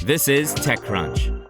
This is TechCrunch.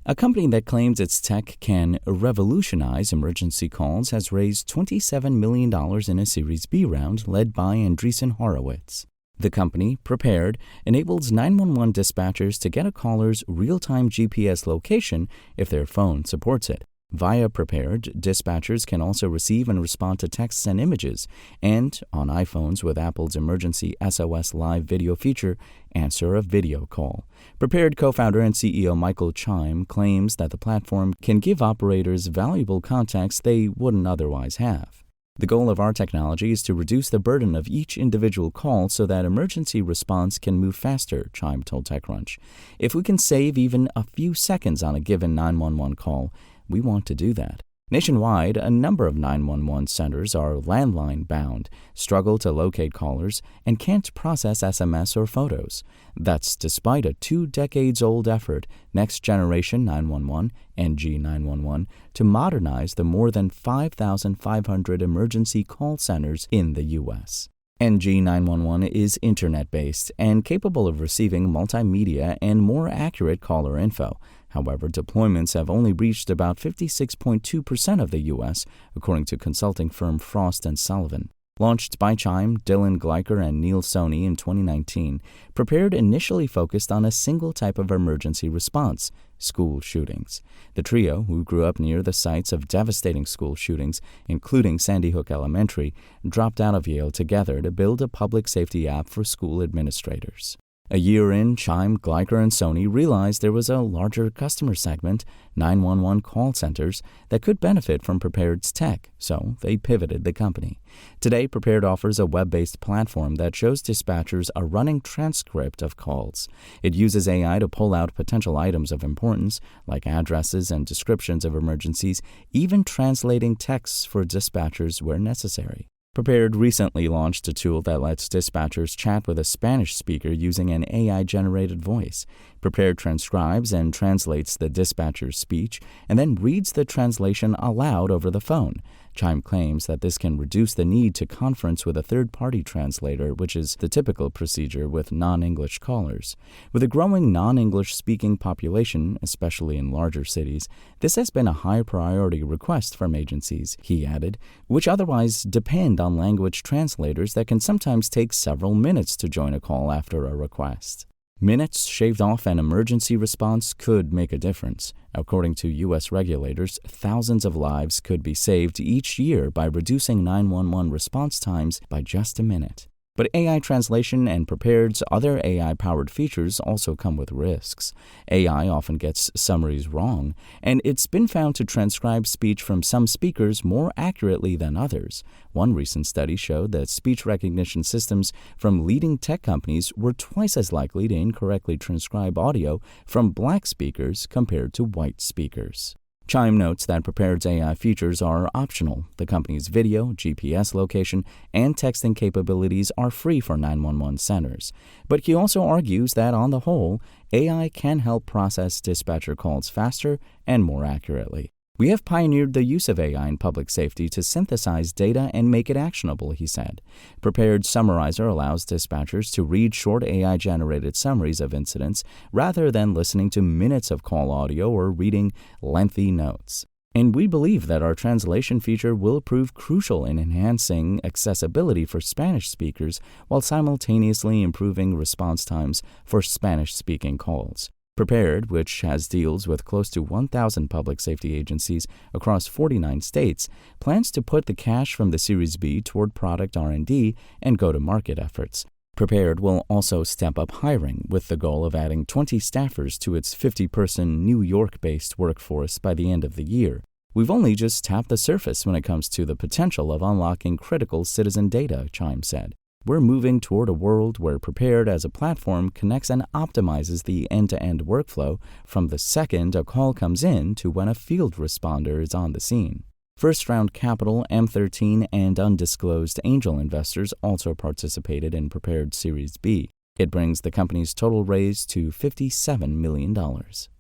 A company that claims its tech can revolutionize emergency calls has raised $27 million in a Series B round led by Andreessen Horowitz. The company, Prepared, enables 911 dispatchers to get a caller's real-time GPS location if their phone supports it. Via Prepared, dispatchers can also receive and respond to texts and images, and, on iPhones with Apple's emergency SOS Live video feature, answer a video call. Prepared co-founder and CEO Michael Chime claims that the platform can give operators valuable context they wouldn't otherwise have. The goal of our technology is to reduce the burden of each individual call so that emergency response can move faster, Chime told TechCrunch. If we can save even a few seconds on a given 911 call, we want to do that. Nationwide, a number of 911 centers are landline-bound, struggle to locate callers, and can't process SMS or photos. That's despite a 2-decades-old effort, Next Generation 911, NG911, to modernize the more than 5,500 emergency call centers in the U.S. NG911 is internet-based and capable of receiving multimedia and more accurate caller info. However, deployments have only reached about 56.2% of the U.S., according to consulting firm Frost & Sullivan. Launched by Chime, Dylan Gleicher, and Neil Sony in 2019, Prepared initially focused on a single type of emergency response, school shootings. The trio, who grew up near the sites of devastating school shootings, including Sandy Hook Elementary, dropped out of Yale together to build a public safety app for school administrators. A year in, Chime, Gleicher, and Sony realized there was a larger customer segment, 911 call centers, that could benefit from Prepared's tech, so they pivoted the company. Today, Prepared offers a web-based platform that shows dispatchers a running transcript of calls. It uses AI to pull out potential items of importance, like addresses and descriptions of emergencies, even translating texts for dispatchers where necessary. Prepared recently launched a tool that lets dispatchers chat with a Spanish speaker using an AI-generated voice. Prepared transcribes and translates the dispatcher's speech and then reads the translation aloud over the phone. Chime claims that this can reduce the need to conference with a third-party translator, which is the typical procedure with non-English callers. With a growing non-English speaking population, especially in larger cities, this has been a high-priority request from agencies, he added, which otherwise depend on language translators that can sometimes take several minutes to join a call after a request. Minutes shaved off an emergency response could make a difference. According to U.S. regulators, thousands of lives could be saved each year by reducing 911 response times by just a minute. But AI translation and Prepared's other AI-powered features also come with risks. AI often gets summaries wrong, and it's been found to transcribe speech from some speakers more accurately than others. One recent study showed that speech recognition systems from leading tech companies were twice as likely to incorrectly transcribe audio from black speakers compared to white speakers. Chime notes that Prepared's AI features are optional. The company's video, GPS location, and texting capabilities are free for 911 centers. But he also argues that, on the whole, AI can help process dispatcher calls faster and more accurately. We have pioneered the use of AI in public safety to synthesize data and make it actionable, he said. Prepared Summarizer allows dispatchers to read short AI-generated summaries of incidents rather than listening to minutes of call audio or reading lengthy notes. And we believe that our translation feature will prove crucial in enhancing accessibility for Spanish speakers while simultaneously improving response times for Spanish-speaking calls. Prepared, which has deals with close to 1,000 public safety agencies across 49 states, plans to put the cash from the Series B toward product R&D and go-to-market efforts. Prepared will also step up hiring, with the goal of adding 20 staffers to its 50-person New York-based workforce by the end of the year. We've only just tapped the surface when it comes to the potential of unlocking critical citizen data, Chime said. We're moving toward a world where Prepared as a platform connects and optimizes the end-to-end workflow from the second a call comes in to when a field responder is on the scene. First-round capital, M13, and undisclosed angel investors also participated in Prepared Series B. It brings the company's total raise to $57 million.